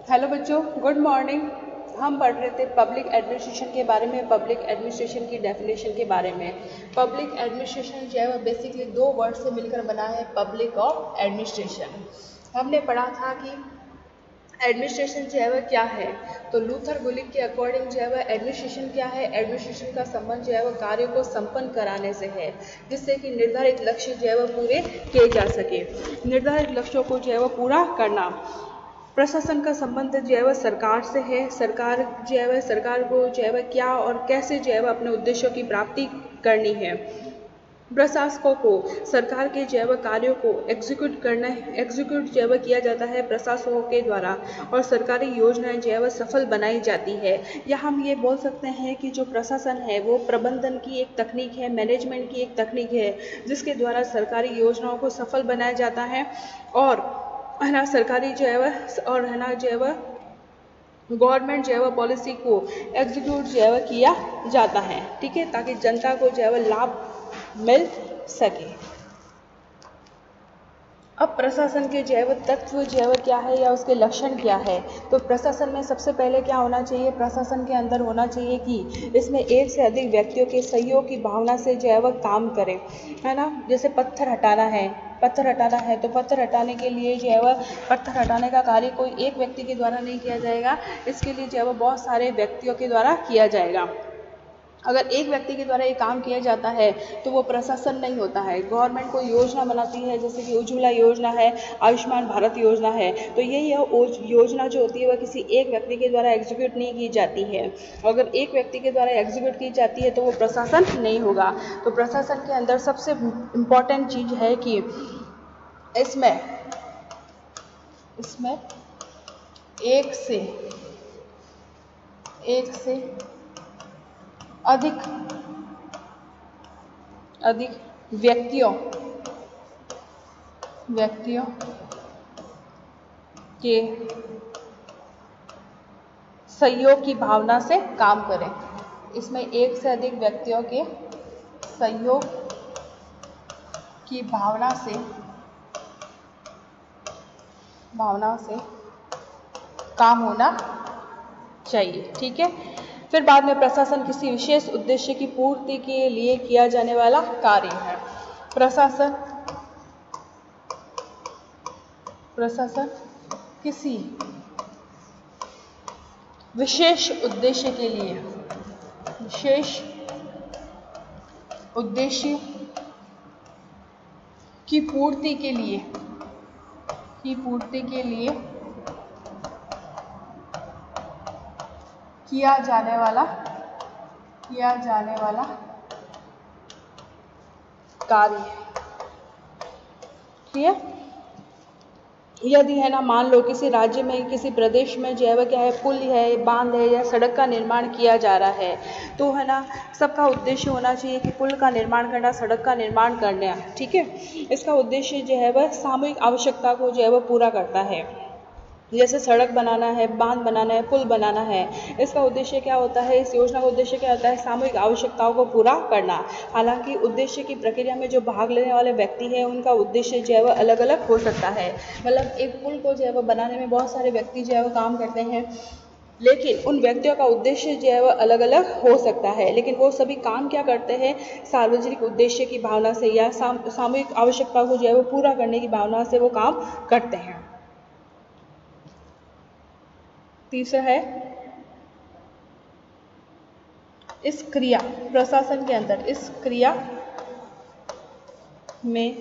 Hello बच्चों, good morning. हम पढ़ रहे थे पब्लिक एडमिनिस्ट्रेशन के बारे में, पब्लिक एडमिनिस्ट्रेशन की डेफिनेशन के बारे में। पब्लिक एडमिनिस्ट्रेशन जो है वह बेसिकली दो वर्ड से मिलकर बना है, पब्लिक और एडमिनिस्ट्रेशन। हमने पढ़ा था कि एडमिनिस्ट्रेशन जो है वह क्या है, तो लूथर गुलिक के अकॉर्डिंग जो है वह एडमिनिस्ट्रेशन क्या है। एडमिनिस्ट्रेशन का संबंध जो है वह कार्य को संपन्न कराने से है, जिससे कि निर्धारित लक्ष्य जो है वह पूरे किए जा सके। निर्धारित लक्ष्यों को जो है वह पूरा करना। प्रशासन का संबंध जो है वह सरकार से है। सरकार जो है वह सरकार को जो है वह क्या और कैसे जो है वह अपने उद्देश्यों की प्राप्ति करनी है। प्रशासकों को सरकार के जो है वह कार्यों को एग्जीक्यूट जो है वह किया जाता है प्रशासकों के द्वारा, और सरकारी योजनाएं जो है वह सफल बनाई जाती है। या हम ये बोल सकते हैं कि जो प्रशासन है वो प्रबंधन की एक तकनीक है, मैनेजमेंट की एक तकनीक है, जिसके द्वारा सरकारी योजनाओं को सफल बनाया जाता है और है ना सरकारी जो है वह और है ना जो है वह गवर्नमेंट जो है वह पॉलिसी को एग्जीक्यूट जो है वह किया जाता है, ठीक है, ताकि जनता को जो है वह लाभ मिल सके। अब प्रशासन के जो है वह तत्व जो है वह क्या है या उसके लक्षण क्या है, तो प्रशासन में सबसे पहले क्या होना चाहिए, प्रशासन के अंदर होना चाहिए कि इसमें एक से अधिक व्यक्तियों के सहयोग की भावना से जो है वह काम करे, है ना। जैसे पत्थर हटाना है तो पत्थर हटाने के लिए जो है वह पत्थर हटाने का कार्य कोई एक व्यक्ति के द्वारा नहीं किया जाएगा, इसके लिए जो है वह बहुत सारे व्यक्तियों के द्वारा किया जाएगा। अगर एक व्यक्ति के द्वारा ये काम किया जाता है तो वो प्रशासन नहीं होता है। गवर्नमेंट कोई योजना बनाती है, जैसे कि उज्ज्वला योजना है, आयुष्मान भारत योजना है, तो यह योजना जो होती है वह किसी एक व्यक्ति के द्वारा एग्जीक्यूट नहीं की जाती है। अगर एक व्यक्ति के द्वारा एग्जीक्यूट की जाती है तो वो प्रशासन नहीं होगा। तो प्रशासन के अंदर सबसे इम्पॉर्टेंट चीज़ है कि इसमें एक से अधिक व्यक्तियों के सहयोग की भावना से काम करें। इसमें एक से अधिक व्यक्तियों के सहयोग की भावना से काम होना चाहिए, ठीक है। फिर बाद में प्रशासन किसी विशेष उद्देश्य की पूर्ति के लिए किया जाने वाला कार्य है। प्रशासन किसी विशेष उद्देश्य की पूर्ति के लिए किया जाने वाला कार्य, ठीक है। यदि है ना मान लो किसी राज्य में, किसी प्रदेश में जो है वह क्या है, पुल है, बांध है या सड़क का निर्माण किया जा रहा है, तो है ना सबका उद्देश्य होना चाहिए कि पुल का निर्माण करना, सड़क का निर्माण करना, ठीक है। इसका उद्देश्य जो है वह सामूहिक आवश्यकता को जो है वह पूरा करता है। जैसे सड़क बनाना है, बांध बनाना है, पुल बनाना है, इसका उद्देश्य क्या होता है, इस योजना का उद्देश्य क्या होता है, सामूहिक आवश्यकताओं को पूरा करना। हालांकि उद्देश्य की प्रक्रिया में जो भाग लेने वाले व्यक्ति हैं उनका उद्देश्य जो है वह अलग अलग हो सकता है। मतलब एक पुल को जो है वह बनाने में बहुत सारे व्यक्ति जो है वह काम करते हैं, लेकिन उन व्यक्तियों का उद्देश्य जो है वह अलग अलग हो सकता है, लेकिन वो सभी काम क्या करते हैं, सार्वजनिक उद्देश्य की भावना से या सामूहिक आवश्यकता को जो है वो पूरा करने की भावना से वो काम करते हैं। तीसरा है इस क्रिया, प्रशासन के अंदर इस क्रिया में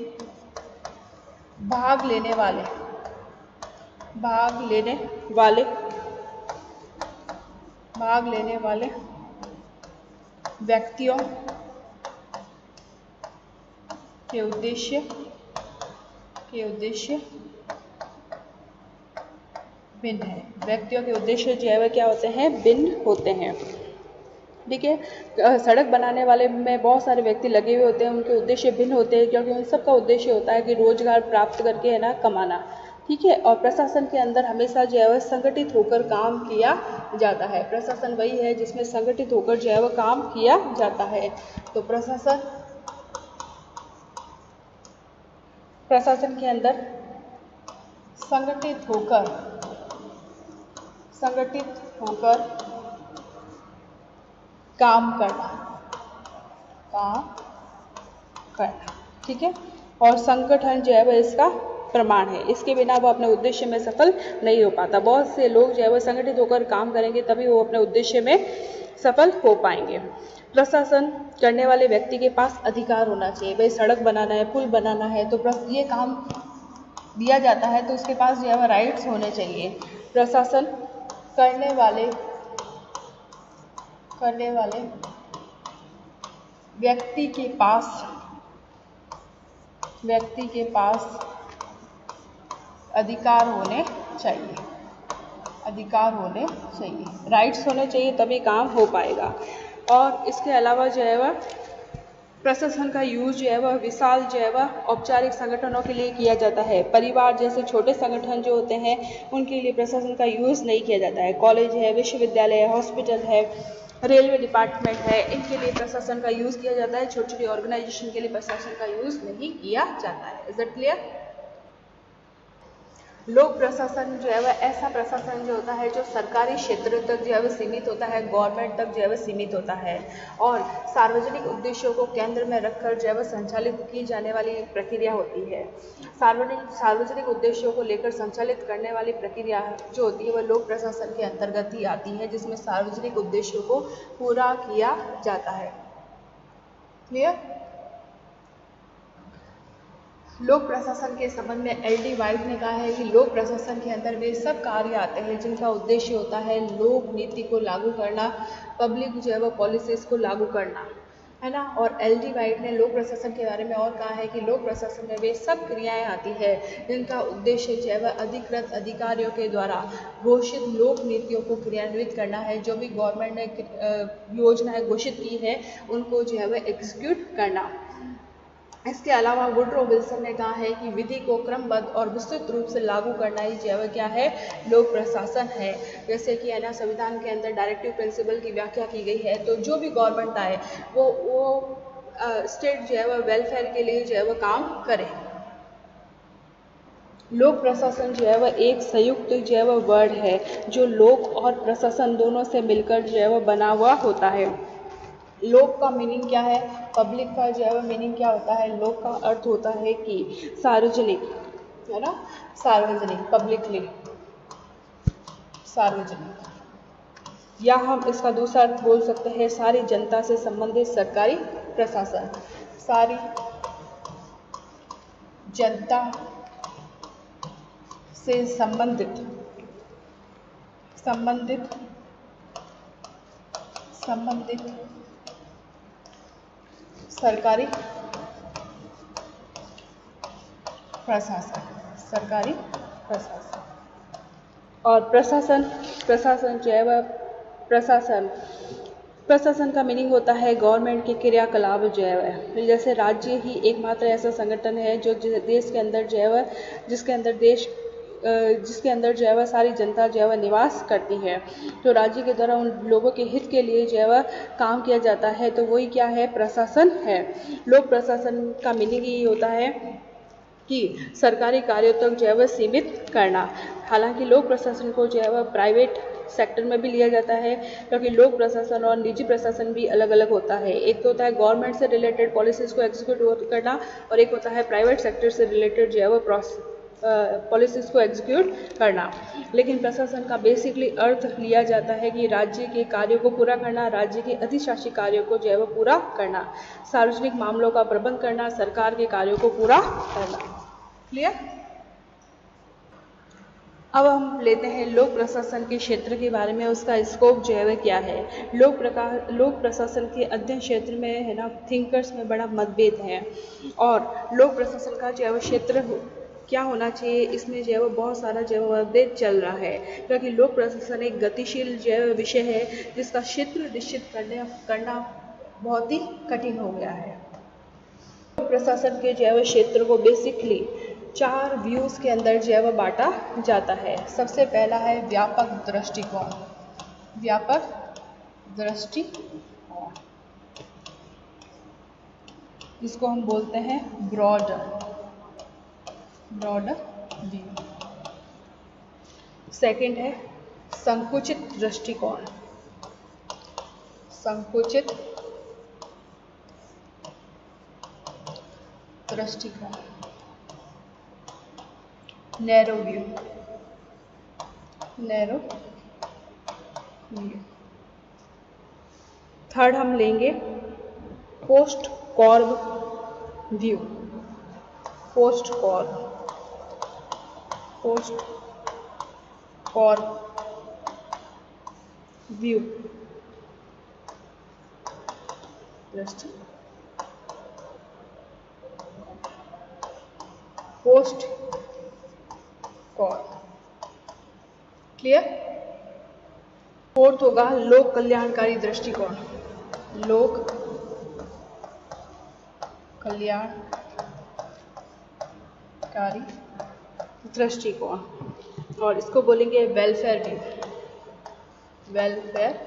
भाग लेने वाले व्यक्तियों के उद्देश्य भिन्न है। व्यक्तियों के उद्देश्य जो है वह क्या होते हैं, भिन्न होते हैं, ठीक है। सड़क बनाने वाले में बहुत सारे व्यक्ति लगे हुए होते हैं, उनके उद्देश्य भिन्न होते हैं, क्योंकि उन सबका उद्देश्य होता है कि रोजगार प्राप्त करके है ना कमाना, ठीक है। और प्रशासन के अंदर हमेशा जो है वह संगठित होकर काम किया जाता है। प्रशासन वही है जिसमें संगठित होकर जो है वह काम किया जाता है। तो प्रशासन के अंदर संगठित होकर संगठित होकर काम करना, ठीक है। और संगठन जो है वह इसका प्रमाण है, इसके बिना वो अपने उद्देश्य में सफल नहीं हो पाता। बहुत से लोग जो है वह संगठित होकर काम करेंगे तभी वो अपने उद्देश्य में सफल हो पाएंगे। प्रशासन करने वाले व्यक्ति के पास अधिकार होना चाहिए। भाई सड़क बनाना है, पुल बनाना है, तो ये काम दिया जाता है तो उसके पास जो है वह राइट्स होने चाहिए। प्रशासन करने वाले व्यक्ति के पास अधिकार होने चाहिए, राइट्स होने चाहिए तभी काम हो पाएगा। और इसके अलावा जो है वह प्रशासन का यूज जो है वह विशाल जो है वह औपचारिक संगठनों के लिए किया जाता है। परिवार जैसे छोटे संगठन जो होते हैं उनके लिए प्रशासन का यूज नहीं किया जाता है। कॉलेज है, विश्वविद्यालय है, हॉस्पिटल है, रेलवे डिपार्टमेंट है, इनके लिए प्रशासन का यूज किया जाता है। छोटी छोटी ऑर्गेनाइजेशन के लिए प्रशासन का यूज नहीं किया जाता है। Is that clear? लोक प्रशासन जो है वह ऐसा प्रशासन जो होता है जो सरकारी क्षेत्र तक जो है वह सीमित होता है, गवर्नमेंट तक जो है वह सीमित होता है और सार्वजनिक उद्देश्यों को केंद्र में रखकर जो है वह संचालित की जाने वाली प्रक्रिया होती है। सार्वजनिक उद्देश्यों को लेकर संचालित करने वाली प्रक्रिया जो होती है वह लोक प्रशासन के अंतर्गत ही आती है, जिसमें सार्वजनिक उद्देश्यों को पूरा किया जाता है। क्लियर? लोक प्रशासन के संबंध में एल.डी. वाइट ने कहा है कि लोक प्रशासन के अंदर वे सब कार्य आते हैं जिनका उद्देश्य होता है लोक नीति को लागू करना, पब्लिक जो है वो पॉलिसीज को लागू करना, है ना। और एल.डी. वाइट ने लोक प्रशासन के बारे में और कहा है कि लोक प्रशासन में वे सब क्रियाएं आती है जिनका उद्देश्य जो है वह अधिकृत अधिकारियों के द्वारा घोषित लोक नीतियों को क्रियान्वित करना है। जो भी गवर्नमेंट ने योजनाएं घोषित की है उनको जो है वह एग्जीक्यूट करना। इसके अलावा वुड्रो विल्सन ने कहा है कि विधि को क्रमबद्ध और विस्तृत रूप से लागू करना ही जो है क्या है, लोक प्रशासन है। जैसे कि है ना संविधान के अंदर डायरेक्टिव प्रिंसिपल की व्याख्या की गई है, तो जो भी गवर्नमेंट आए वो स्टेट जो है वह वेलफेयर के लिए जो है वह काम करे। लोक प्रशासन जो है वह एक संयुक्त जो है वह वर्ड है जो लोक और प्रशासन दोनों से मिलकर जो है वह बना हुआ होता है। लोक का मीनिंग क्या है, पब्लिक का जो है वह मीनिंग क्या होता है? लोक का अर्थ होता है कि सार्वजनिक, है ना, सार्वजनिक, पब्लिकली, सार्वजनिक, या हम इसका दूसरा अर्थ बोल सकते हैं सारी जनता से संबंधित सरकारी प्रशासन। सारी जनता से संबंधित सरकारी प्रशासन। और प्रशासन जो है वह प्रशासन का मीनिंग होता है गवर्नमेंट के क्रियाकलाप जो है वह। जैसे राज्य ही एकमात्र ऐसा संगठन है जो देश के अंदर जो है वह जिसके अंदर जो है वह सारी जनता जो है वह निवास करती है। तो राज्य के द्वारा उन लोगों के हित के लिए जो है वह काम किया जाता है, तो वही क्या है, प्रशासन है। लोक प्रशासन का मीनिंग ये होता है कि सरकारी कार्यों तक जो है वह सीमित करना। हालांकि लोक प्रशासन को जो है वह प्राइवेट सेक्टर में भी लिया जाता है, क्योंकि लोक प्रशासन और निजी प्रशासन भी अलग अलग होता है। एक तो होता है गवर्नमेंट से रिलेटेड पॉलिसीज को एग्जीक्यूट करना और एक होता है प्राइवेट सेक्टर से रिलेटेड जो है वह पॉलिसीज को एग्जीक्यूट करना। लेकिन प्रशासन का बेसिकली अर्थ लिया जाता है कि राज्य के कार्यों को पूरा करना, राज्य के अधिशासी कार्यों को जो है वह पूरा करना, सार्वजनिक मामलों का प्रबंध करना, सरकार के कार्यों को पूरा करना। क्लियर? अब हम लेते हैं लोक प्रशासन के क्षेत्र के बारे में, उसका स्कोप जो है वह क्या है। लोक प्रशासन के अध्ययन क्षेत्र में है ना थिंकर्स में बड़ा मतभेद है और लोक प्रशासन का जो है वह क्षेत्र क्या होना चाहिए, इसमें जो है वो बहुत सारा जो है मतभेद चल रहा है, क्योंकि लोक प्रशासन एक गतिशील जो है विषय है जिसका क्षेत्र निश्चित करना बहुत ही कठिन हो गया है। लोक प्रशासन के जो है वह क्षेत्र को बेसिकली 4 व्यूज के अंदर जो है वह बांटा जाता है। सबसे पहला है व्यापक दृष्टिकोण, जिसको हम बोलते हैं ब्रॉडर व्यू। सेकंड है संकुचित दृष्टिकोण, संकुचित दृष्टिकोण, narrow view, narrow view. Third हम लेंगे POSDCORB view, POSDCORB, POSDCORB view दृष्टि, पोस्ट कॉर्ब। क्लियर। फोर्थ होगा लोक कल्याणकारी दृष्टिकोण, लोक कल्याणकारी दृष्टिकोण, और इसको बोलेंगे वेलफेयर व्यू, वेलफेयर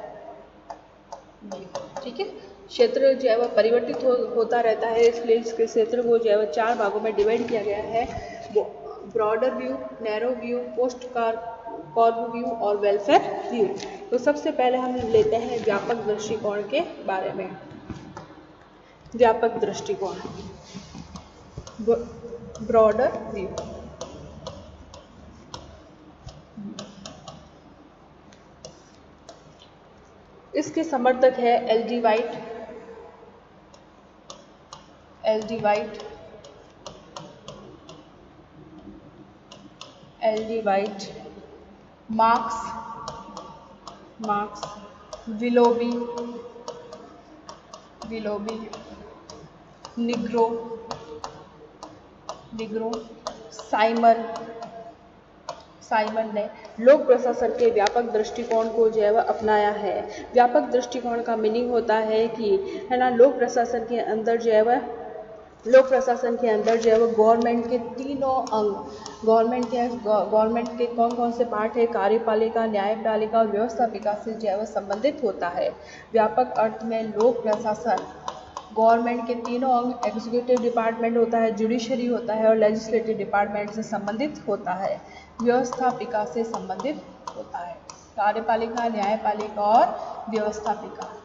व्यू। ठीक है। क्षेत्र जो है वह परिवर्तित होता रहता है, इसलिए इसके क्षेत्र को जो है वह 4 भागों में डिवाइड किया गया है, broader view, narrow view, POSDCORB view और वेलफेयर व्यू। तो सबसे पहले हम लेते हैं व्यापक दृष्टिकोण के बारे में। व्यापक दृष्टिकोण, ब्रॉडर व्यू। इसके समर्थक है LD. White, LD. White, LD. White, marks, Willoughby, Negro, Simon ने लोक प्रशासन के व्यापक दृष्टिकोण को जो है वह अपनाया है। व्यापक दृष्टिकोण का मीनिंग होता है कि है ना, लोक प्रशासन के अंदर जो है वह गवर्नमेंट के तीनों अंग, गवर्नमेंट के कौन कौन से पार्ट है, कार्यपालिका, न्यायपालिका और व्यवस्थापिका से जो है वह संबंधित होता है। व्यापक अर्थ में लोक प्रशासन गवर्नमेंट के तीनों अंग, एग्जीक्यूटिव डिपार्टमेंट होता है, जुडिशरी होता है और लेजिस्लेटिव डिपार्टमेंट से संबंधित होता है, व्यवस्थापिका से संबंधित होता है। कार्यपालिका, न्यायपालिका और व्यवस्थापिका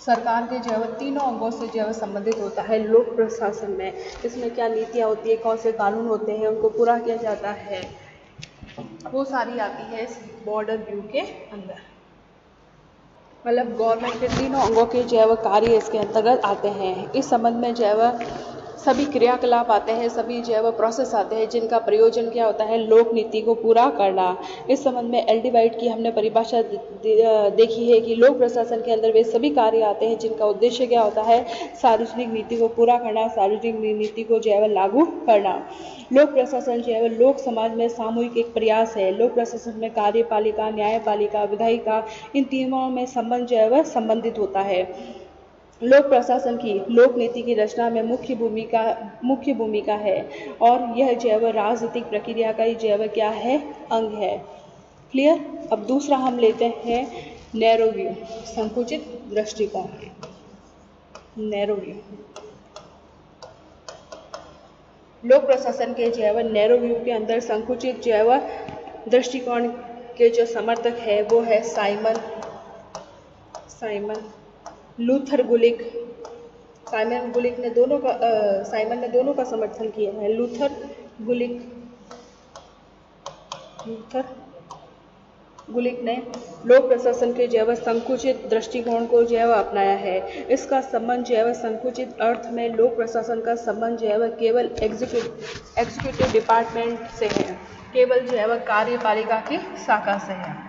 सरकार के जो है तीनों अंगों से जो है संबंधित होता है लोक प्रशासन में। इसमें क्या नीतियाँ होती है, कौन से कानून होते हैं, उनको पूरा किया जाता है, वो सारी आती है इस बॉर्डर व्यू के अंदर। मतलब गवर्नमेंट के तीनों अंगों के जो है वह कार्य इसके अंतर्गत आते हैं। इस संबंध में जो है वह सभी क्रियाकलाप आते हैं, सभी जो है वह प्रोसेस आते हैं जिनका प्रयोजन क्या होता है, लोक नीति को पूरा करना। इस संबंध में एल.डी. वाइट की हमने परिभाषा देखी है कि लोक प्रशासन के अंदर वे सभी कार्य आते हैं जिनका उद्देश्य क्या होता है, सार्वजनिक नीति को पूरा करना, सार्वजनिक नीति को जो है वह लागू करना। लोक प्रशासन जो है वह लोक समाज में सामूहिक एक प्रयास है। लोक प्रशासन में कार्यपालिका, न्यायपालिका, विधायिका, इन तीनों में संबंध जो है वह संबंधित होता है। लोक प्रशासन की लोक नीति की रचना में मुख्य भूमिका है और यह जो है वह राजनीतिक प्रक्रिया का ही जो है वह क्या है, अंग है। क्लियर। अब दूसरा हम लेते हैं नैरो व्यू, संकुचित दृष्टिकोण, नैरो व्यू। लोक प्रशासन के जो है वह नैरो व्यू के अंदर संकुचित जो है वह दृष्टिकोण के जो समर्थक है वो है साइमन लूथर गुलिक। साइमन ने दोनों का समर्थन किया है। लूथर गुलिक ने लोक प्रशासन के जो है संकुचित दृष्टिकोण को जो है वह अपनाया है। इसका संबंध जो है वह संकुचित अर्थ में लोक प्रशासन का संबंध जो है वह केवल एग्जीक्यूटिव डिपार्टमेंट से है, केवल जो है वह कार्यपालिका की शाखा से है।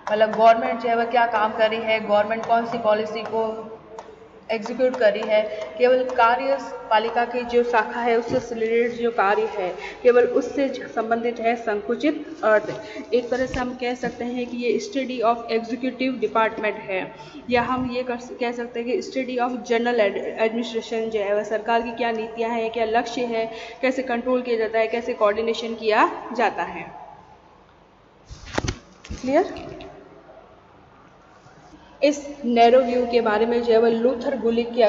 मतलब गवर्नमेंट जो है वह क्या काम कर रही है, गवर्नमेंट कौन सी पॉलिसी को एग्जीक्यूट कर रही है, केवल कार्यपालिका की जो शाखा है उससे रिलेटेड जो कार्य है केवल उससे संबंधित है संकुचित अर्थ। एक तरह से हम कह सकते हैं कि ये स्टडी ऑफ एग्जीक्यूटिव डिपार्टमेंट है, या हम ये कह सकते हैं कि स्टडी ऑफ जनरल एडमिनिस्ट्रेशन जो है वह सरकार की क्या नीतियाँ हैं, क्या लक्ष्य है, कैसे कंट्रोल किया जाता है, कैसे कोऑर्डिनेशन किया जाता है। क्लियर। इस नैरो व्यू के बारे में जो है वह लूथर गुलिक के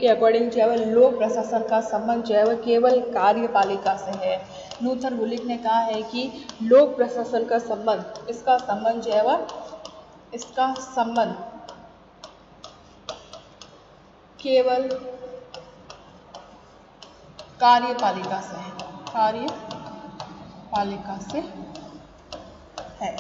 अकॉर्डिंग जो है वह लोक प्रशासन का संबंध जो है वह केवल कार्यपालिका से है। लूथर गुलिक ने कहा है कि लोक प्रशासन का संबंध, इसका संबंध केवल कार्यपालिका से है,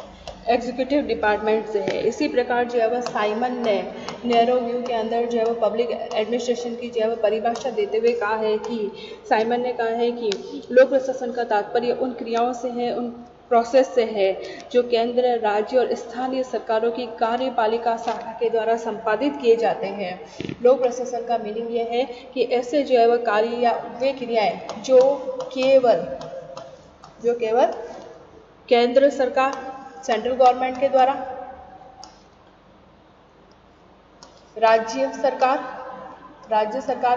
एग्जीक्यूटिव डिपार्टमेंट से है। इसी प्रकार जो है वह साइमन ने नैरो व्यू के अंदर जो है वह पब्लिक एडमिनिस्ट्रेशन की जो है वह परिभाषा देते हुए कहा है कि साइमन ने कहा है कि लोक प्रशासन का तात्पर्य उन क्रियाओं से है, उन प्रोसेस से है जो केंद्र, राज्य और स्थानीय सरकारों की कार्यपालिका शाखा के द्वारा संपादित किए जाते हैं। लोक प्रशासन का मीनिंग यह है कि ऐसे जो है वह कार्य या वे क्रियाएं जो केवल केंद्र सरकार, सेंट्रल गवर्नमेंट के द्वारा, राज्य सरकार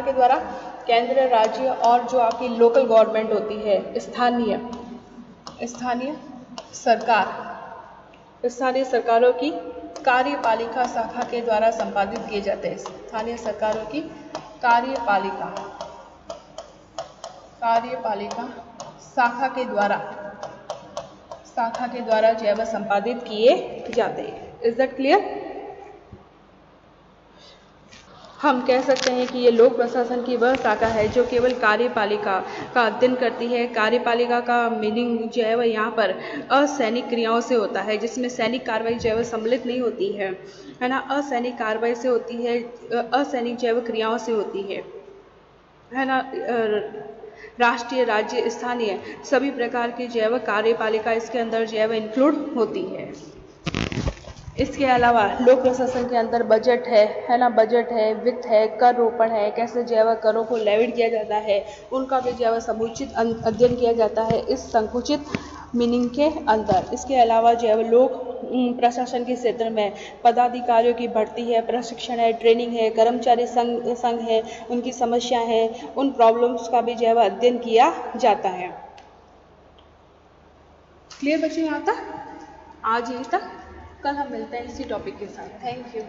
के द्वारा, केंद्र, राज्य और जो आपकी लोकल गवर्नमेंट होती है, स्थानीय सरकारों की कार्यपालिका शाखा के द्वारा संपादित किए जाते हैं। स्थानीय सरकारों की कार्यपालिका शाखा के द्वारा जो है वह संपादित किए जाते हैं। Is that clear? हम कह सकते हैं कि ये लोक प्रशासन की वह शाखा है जो केवल कार्यपालिका का अध्ययन करती है। कार्यपालिका का मीनिंग जो है वह यहाँ पर असैनिक क्रियाओं से होता है, जिसमें सैनिक कार्रवाई जो है वह सम्मिलित नहीं होती है ना, असैनिक कार्रवाई से होती है, असैनिक जो है वह क्रियाओं से होती है ना। राष्ट्रीय, राज्य, स्थानीय सभी प्रकार की जो है वह कार्यपालिका इसके अंदर जो है वह इंक्लूड होती है। इसके अलावा लोक प्रशासन के अंदर बजट है ना, बजट है, वित्त है, कर रोपण है, कैसे जो है वह करों को लेविट किया जाता है, उनका भी जो है वह समुचित अध्ययन किया जाता है इस संकुचित मीनिंग के अंदर। इसके अलावा जो है वह लोक प्रशासन के क्षेत्र में पदाधिकारियों की भर्ती है, प्रशिक्षण है, ट्रेनिंग है, कर्मचारी संघ है, उनकी समस्या है, उन प्रॉब्लम्स का भी जो है वह अध्ययन किया जाता है। क्लियर बच्चे यहाँ तक? आज यहीं तक, कल हम मिलते हैं इसी टॉपिक के साथ। Thank you.